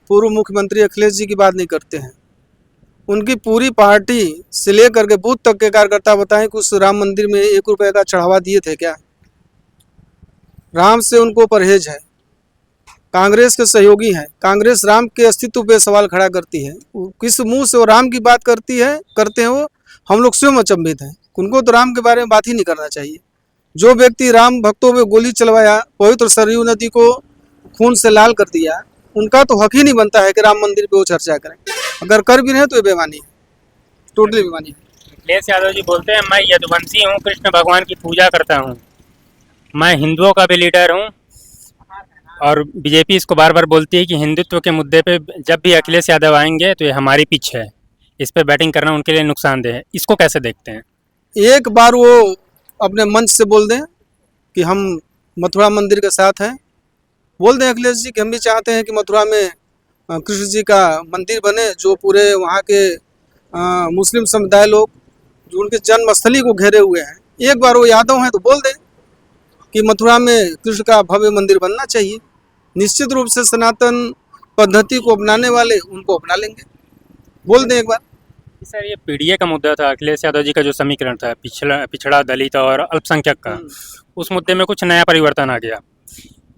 पूर्व मुख्यमंत्री अखिलेश जी की बात नहीं करते हैं। उनकी पूरी पार्टी से लेकर के बूथ तक के कार्यकर्ता बताएं कि उस राम मंदिर में 1 रुपए का चढ़ावा दिए थे क्या? राम से उनको परहेज है। कांग्रेस के सहयोगी हैं। कांग्रेस राम के अस्तित्व पे सवाल खड़ा करती है। किस मुंह से वो राम की बात करती है, करते हैं वो, हम लोग स्वयं अचंभित हैं। उनको तो राम के बारे में बात ही नहीं करना चाहिए। जो व्यक्ति राम भक्तों पे गोली चलवाया, पवित्र सरयू नदी को खून से लाल कर दिया, उनका तो हक ही नहीं बनता है कि राम मंदिर पे वो चर्चा करें। अगर कर भी रहे तो ये बेईमानी है, टोटली बेईमानी है। अखिलेश यादव जी बोलते हैं मैं यदुवंशी हूँ, कृष्ण भगवान की पूजा करता हूँ, मैं हिंदुओं का भी लीडर हूँ। और बीजेपी इसको बार बार बोलती है कि हिंदुत्व के मुद्दे पे जब भी अखिलेश यादव आएंगे तो ये हमारी पिच है, इस पे बैटिंग करना उनके लिए नुकसानदेह है। इसको कैसे देखते हैं? एक बार वो अपने मंच से बोल दें कि हम मथुरा मंदिर के साथ हैं। बोल दें अखिलेश जी कि हम भी चाहते हैं कि मथुरा में कृष्ण जी का मंदिर बने, जो पूरे वहाँ के मुस्लिम समुदाय लोग जो उनके जन्मस्थली को घेरे हुए हैं। एक बार वो यादव हैं तो बोल दें कि मथुरा में कृष्ण का भव्य मंदिर बनना चाहिए। निश्चित रूप से सनातन पद्धति को अपनाने वाले उनको अपना लेंगे। बोल दें एक बार। सर, ये पीडीए का मुद्दा था, अखिलेश यादव जी का जो समीकरण था पिछड़ा दलित और अल्पसंख्यक का, उस मुद्दे में कुछ नया परिवर्तन आ गया।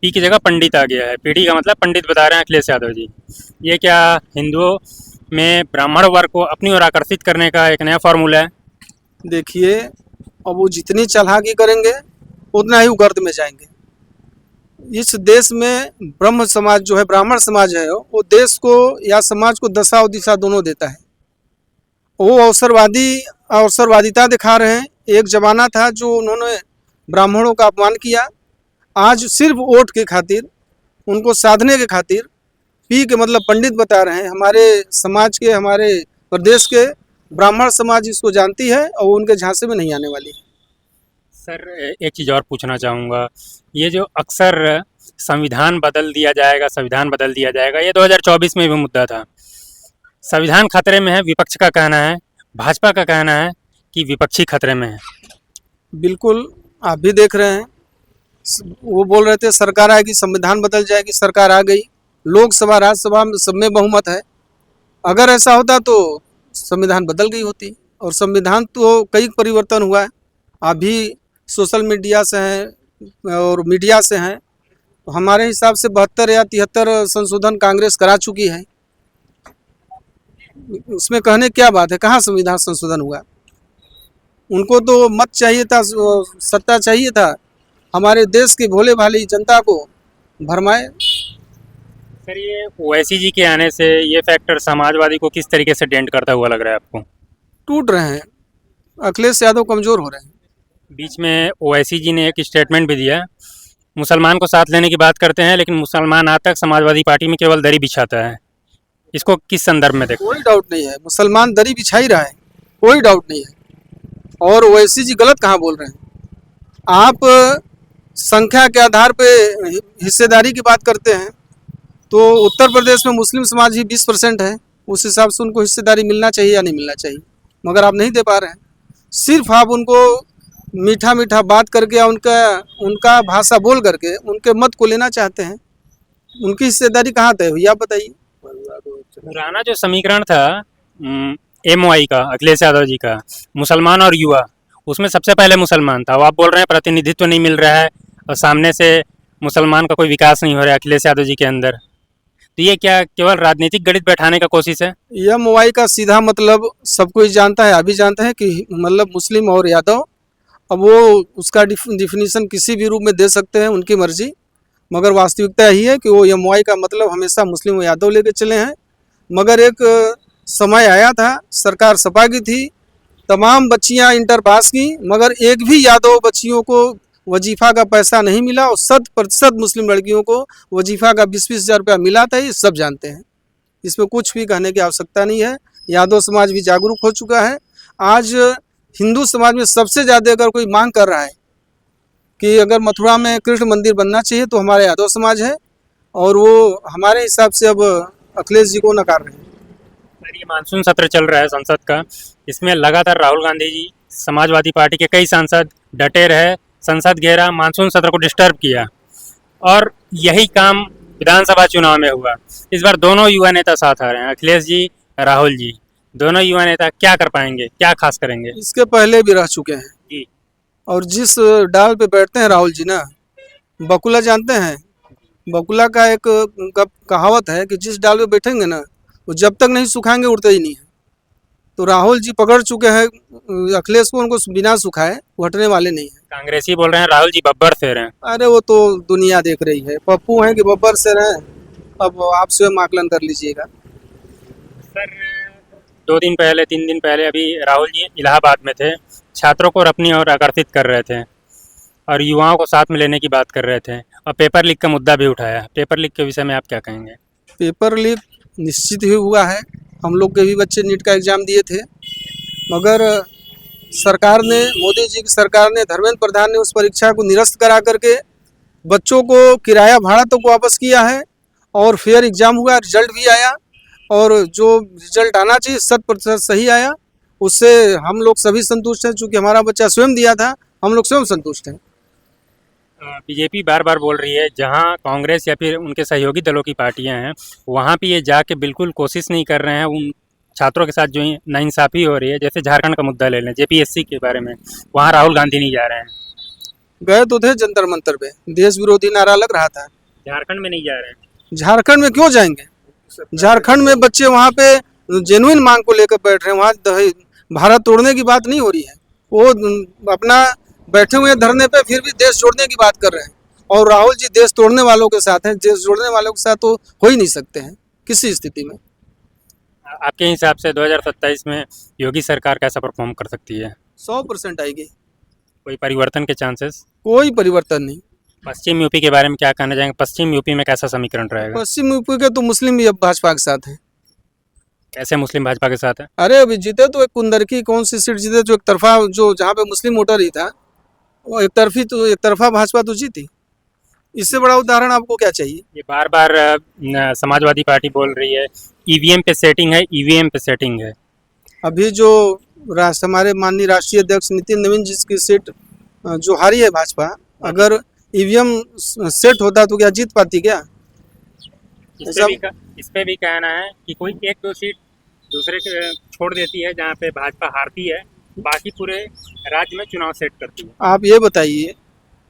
पी की जगह पंडित आ गया है। पीढ़ी का मतलब पंडित बता रहे हैं अखिलेश यादव जी। ये क्या हिंदुओं में ब्राह्मण वर्ग को अपनी ओर आकर्षित करने का एक नया फॉर्मूला है? देखिए, अब वो जितनी चालाकी करेंगे उतना ही वो गर्त में जाएंगे। इस देश में ब्रह्म समाज जो है, ब्राह्मण समाज है, वो देश को या समाज को दशा और दिशा दोनों देता है। वो अवसरवादिता दिखा रहे हैं। एक जमाना था जो उन्होंने ब्राह्मणों का अपमान किया। आज सिर्फ वोट के खातिर, उनको साधने के खातिर पी के मतलब पंडित बता रहे हैं। हमारे समाज के, हमारे प्रदेश के ब्राह्मण समाज इसको जानती है और उनके झांसे में नहीं आने वाली है। सर, एक चीज़ और पूछना चाहूँगा। ये जो अक्सर संविधान बदल दिया जाएगा, संविधान बदल दिया जाएगा, ये 2024 में भी मुद्दा था। संविधान खतरे में है, विपक्ष का कहना है, भाजपा का कहना है कि विपक्षी खतरे में है। बिल्कुल, आप भी देख रहे हैं। वो बोल रहे थे सरकार आएगी, संविधान बदल जाएगी। सरकार आ गई, लोकसभा राज्यसभा में सब में बहुमत है। अगर ऐसा होता तो संविधान बदल गई होती। और संविधान तो कई परिवर्तन हुआ है। आप भी सोशल मीडिया से हैं और मीडिया से हैं, तो हमारे हिसाब से 72 या 73 संशोधन कांग्रेस करा चुकी है। उसमें कहने क्या बात है? कहाँ संविधान संशोधन हुआ? उनको तो मत चाहिए था, सत्ता चाहिए था, हमारे देश की भोले भाली जनता को भरमाए। सर, ये ओवैसी जी के आने से ये फैक्टर समाजवादी को किस तरीके से डेंट करता हुआ लग रहा है आपको? टूट रहे हैं, अखिलेश यादव कमज़ोर हो रहे हैं। बीच में ओवैसी जी ने एक स्टेटमेंट भी दिया, मुसलमान को साथ लेने की बात करते हैं लेकिन मुसलमान आज तक समाजवादी पार्टी में केवल दरी बिछाता है। इसको किस संदर्भ में देखो? कोई डाउट नहीं है, मुसलमान दरी बिछा ही रहा है, कोई डाउट नहीं है। और ओवैसी जी गलत कहाँ बोल रहे हैं? आप संख्या के आधार पे हिस्सेदारी की बात करते हैं, तो उत्तर प्रदेश में मुस्लिम समाज ही 20% है। उस हिसाब से उनको हिस्सेदारी मिलना चाहिए या नहीं मिलना चाहिए, मगर आप नहीं दे पा रहे हैं। सिर्फ आप उनको मीठा मीठा बात करके या उनका भाषा बोल करके उनके मत को लेना चाहते हैं। उनकी हिस्सेदारी कहाँ तय हुई, आप बताइए। पुराना जो समीकरण था एमओआई का, अखिलेश यादव जी का, मुसलमान और युवा, उसमें सबसे पहले मुसलमान था। वो आप बोल रहे हैं प्रतिनिधित्व नहीं मिल रहा है और सामने से मुसलमान का कोई विकास नहीं हो रहा है अखिलेश यादव जी के अंदर। तो ये क्या केवल राजनीतिक गणित बैठाने का कोशिश है? एमओआई का सीधा मतलब सब कोई जानता है, अभी जानते हैं कि मतलब मुस्लिम और यादव। अब वो उसका डिफिनीशन किसी भी रूप में दे सकते हैं, उनकी मर्जी, मगर वास्तविकता यही है कि वो एमओआई का मतलब हमेशा मुस्लिम और यादव लेके चले हैं। मगर एक समय आया था, सरकार सपा की थी, तमाम बच्चियां इंटर पास की, मगर एक भी यादव बच्चियों को वजीफ़ा का पैसा नहीं मिला और 100% मुस्लिम लड़कियों को वजीफ़ा का 20-20 हज़ार रुपया मिला था। ये सब जानते हैं, इसमें कुछ भी कहने की आवश्यकता नहीं है। यादव समाज भी जागरूक हो चुका है। आज हिंदू समाज में सबसे ज़्यादा अगर कोई मांग कर रहा है कि अगर मथुरा में कृष्ण मंदिर बनना चाहिए तो हमारे यादव समाज है, और वो हमारे हिसाब से अब अखिलेश जी को नकार रहे हैं। सर, ये मानसून सत्र चल रहा है संसद का, इसमें लगातार राहुल गांधी जी, समाजवादी पार्टी के कई सांसद डटे रहे, संसद घेरा, मानसून सत्र को डिस्टर्ब किया, और यही काम विधानसभा चुनाव में हुआ। इस बार दोनों युवा नेता साथ आ रहे हैं, अखिलेश जी, राहुल जी। दोनों युवा नेता क्या कर पाएंगे, क्या खास करेंगे? इसके पहले भी रह चुके हैं। जी। और जिस डाल पे बैठते हैं राहुल जी ना, बकुला जानते हैं? बकुला का एक कहावत है कि जिस डाल पे बैठेंगे ना, वो जब तक नहीं सुखाएंगे उड़ते ही नहीं है। तो राहुल जी पकड़ चुके हैं अखिलेश को, उनको बिना सुखाए वो हटने वाले नहीं है। कांग्रेसी बोल रहे हैं राहुल जी बब्बर से रहे हैं। अरे वो तो दुनिया देख रही है, पप्पू हैं कि बब्बर से रहे। अब आप स्वयं आकलन कर लीजिएगा। सर 2 दिन पहले 3 दिन पहले अभी राहुल जी इलाहाबाद में थे, छात्रों को अपनी ओर आकर्षित कर रहे थे और युवाओं को साथ में लेने की बात कर रहे थे और पेपर लीक का मुद्दा भी उठाया। पेपर लीक के विषय में आप क्या कहेंगे? पेपर लीक निश्चित ही हुआ है। हम लोग के भी बच्चे नीट का एग्ज़ाम दिए थे, मगर सरकार ने, मोदी जी की सरकार ने, धर्मेंद्र प्रधान ने उस परीक्षा को निरस्त करा करके बच्चों को किराया भाड़ा तक वापस किया है और फेयर एग्ज़ाम हुआ, रिजल्ट भी आया और जो रिजल्ट आना चाहिए 100% सही आया। उससे हम लोग सभी संतुष्ट हैं, चूँकि हमारा बच्चा स्वयं दिया था, हम लोग स्वयं संतुष्ट हैं। बीजेपी बार बार बोल रही है जहां कांग्रेस या फिर उनके सहयोगी दलों की पार्टियां हैं वहां पे ये जाके बिल्कुल कोशिश नहीं कर रहे हैं उन छात्रों के साथ जो नाइंसाफ़ी हो रही है। जैसे झारखंड का मुद्दा ले लें, जेपीएससी के बारे में, वहाँ राहुल गांधी नहीं जा रहे हैं। गए तो थे जंतर मंतर पे, देश विरोधी नारा लग रहा था। झारखंड में नहीं जा रहे हैं। झारखंड में क्यों जाएंगे? झारखंड में बच्चे वहाँ पे जेन्युइन मांग को लेकर बैठ रहे हैं। वहाँ भारत तोड़ने की बात नहीं हो रही है, वो अपना बैठे हुए धरने पे फिर भी देश जोड़ने की बात कर रहे हैं। और राहुल जी देश तोड़ने वालों के साथ हैं, देश जोड़ने वालों के साथ तो हो ही नहीं सकते हैं किसी स्थिति में। आपके हिसाब से 2027 में योगी सरकार कैसा परफॉर्म कर सकती है? 100% आएगी, कोई परिवर्तन के चांसेस? कोई परिवर्तन नहीं। पश्चिम यूपी के बारे में क्या कहना चाहेंगे? पश्चिम यूपी में कैसा समीकरण रहेगा? पश्चिम यूपी के तो मुस्लिम भी अब भाजपा के साथ हैं। कैसे मुस्लिम भाजपा के साथ है? अरे अभी जीते तो एक कुंदरकी कौन सी सीट जीते, जो एक तरफा, जो जहाँ पे मुस्लिम वोटर ही था, वो एक तरफा भाजपा तो जीती। इससे बड़ा उदाहरण आपको क्या चाहिए? ये बार बार समाजवादी पार्टी बोल रही है ईवीएम पे सेटिंग है, ईवीएम पे सेटिंग है। अभी जो हमारे माननीय राष्ट्रीय अध्यक्ष नितिन नवीन जी की सीट जो हारी है भाजपा, अगर ईवीएम सेट होता तो क्या जीत पाती क्या? इस पे भी कहना है कि कोई 1-2 सीट दूसरे के छोड़ देती है जहाँ पे भाजपा हारती है, बाकी पूरे राज्य में चुनाव सेट करती है। आप ये बताइए,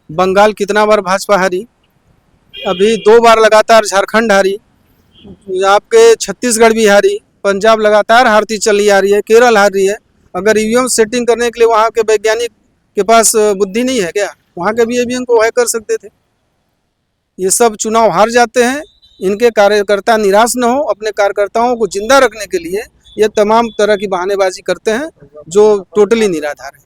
बंगाल कितना बार भाजपा हारी? अभी 2 बार लगातार झारखंड हारी, आपके छत्तीसगढ़ भी हारी, पंजाब लगातार हारती चली आ रही है, केरल हार रही है। अगर ईवीएम सेटिंग करने के लिए वहाँ के वैज्ञानिक के पास बुद्धि नहीं है क्या? वहाँ के भी ईवीएम को हैक कर सकते थे। ये सब चुनाव हार जाते हैं, इनके कार्यकर्ता निराश न हो, अपने कार्यकर्ताओं को जिंदा रखने के लिए ये तमाम तरह की बहानेबाजी करते हैं जो टोटली निराधार है।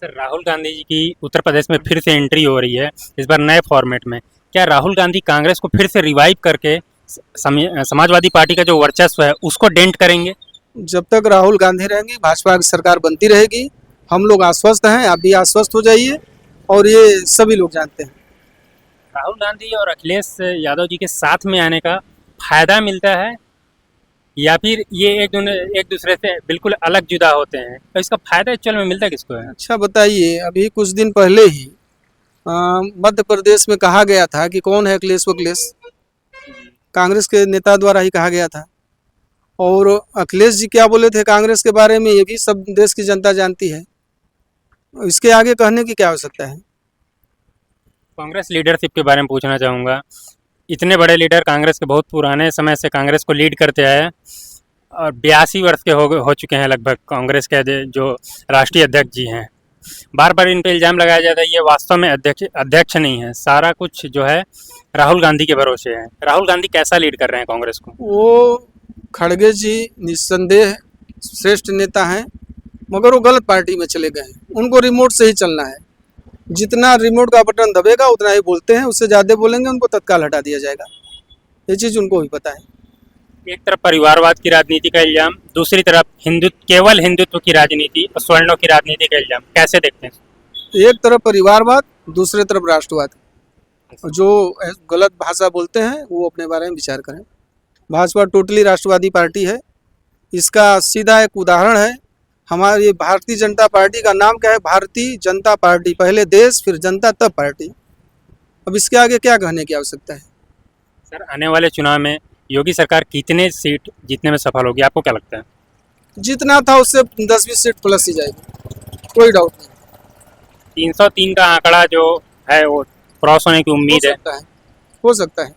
सर राहुल गांधी जी की उत्तर प्रदेश में फिर से एंट्री हो रही है, इस बार नए फॉर्मेट में। क्या राहुल गांधी कांग्रेस को फिर से रिवाइव करके समाजवादी पार्टी का जो वर्चस्व है उसको डेंट करेंगे? जब तक राहुल गांधी रहेंगे भाजपा की सरकार बनती रहेगी। हम लोग आश्वस्त हैं, आप भी आश्वस्त हो जाइए, और ये सभी लोग जानते हैं। राहुल गांधी और अखिलेश यादव जी के साथ में आने का फायदा मिलता है या फिर ये एक दूसरे से बिल्कुल अलग जुदा होते हैं, तो इसका फायदा एक्चुअल में मिलता किसको है? अच्छा बताइए, अभी कुछ दिन पहले ही मध्य प्रदेश में कहा गया था कि कौन है अखिलेश वखिलेश, कांग्रेस के नेता द्वारा ही कहा गया था। और अखिलेश जी क्या बोले थे कांग्रेस के बारे में, ये भी सब देश की जनता जानती है। इसके आगे कहने की क्या आवश्यकता है? कांग्रेस लीडरशिप के बारे में पूछना चाहूँगा। इतने बड़े लीडर कांग्रेस के बहुत पुराने समय से कांग्रेस को लीड करते आए हैं और 82 वर्ष के हो चुके हैं लगभग कांग्रेस के जो राष्ट्रीय अध्यक्ष जी हैं। बार बार इन पे इल्ज़ाम लगाया जाता है ये वास्तव में अध्यक्ष नहीं है, सारा कुछ जो है राहुल गांधी के भरोसे है। राहुल गांधी कैसा लीड कर रहे हैं कांग्रेस को? वो खड़गे जी निस्संदेह श्रेष्ठ नेता हैं, मगर वो गलत पार्टी में चले गए हैं। उनको रिमोट से ही चलना है, जितना रिमोट का बटन दबेगा उतना ही बोलते हैं, उससे ज़्यादा बोलेंगे उनको तत्काल हटा दिया जाएगा। ये चीज़ उनको भी पता है। एक तरफ परिवारवाद की राजनीति का इल्ज़ाम, दूसरी तरफ केवल हिंदुत्व की राजनीति और स्वर्णों की राजनीति का इल्ज़ाम, कैसे देखते हैं? एक तरफ परिवारवाद, दूसरे तरफ राष्ट्रवाद। जो गलत भाषा बोलते हैं वो अपने बारे में विचार करें। भाजपा टोटली राष्ट्रवादी पार्टी है। इसका सीधा एक उदाहरण है, हमारी भारतीय जनता पार्टी का नाम क्या है? भारतीय जनता पार्टी, पहले देश फिर जनता तब पार्टी। अब इसके आगे क्या कहने की आवश्यकता है? सर आने वाले चुनाव में योगी सरकार कितने सीट जीतने में सफल होगी, आपको क्या लगता है? जितना था उससे 10-20 सीट प्लस ही जाएगी, कोई डाउट नहीं। 303 का आंकड़ा जो है वो क्रॉस होने की हो उम्मीद है। सकता है, हो सकता है।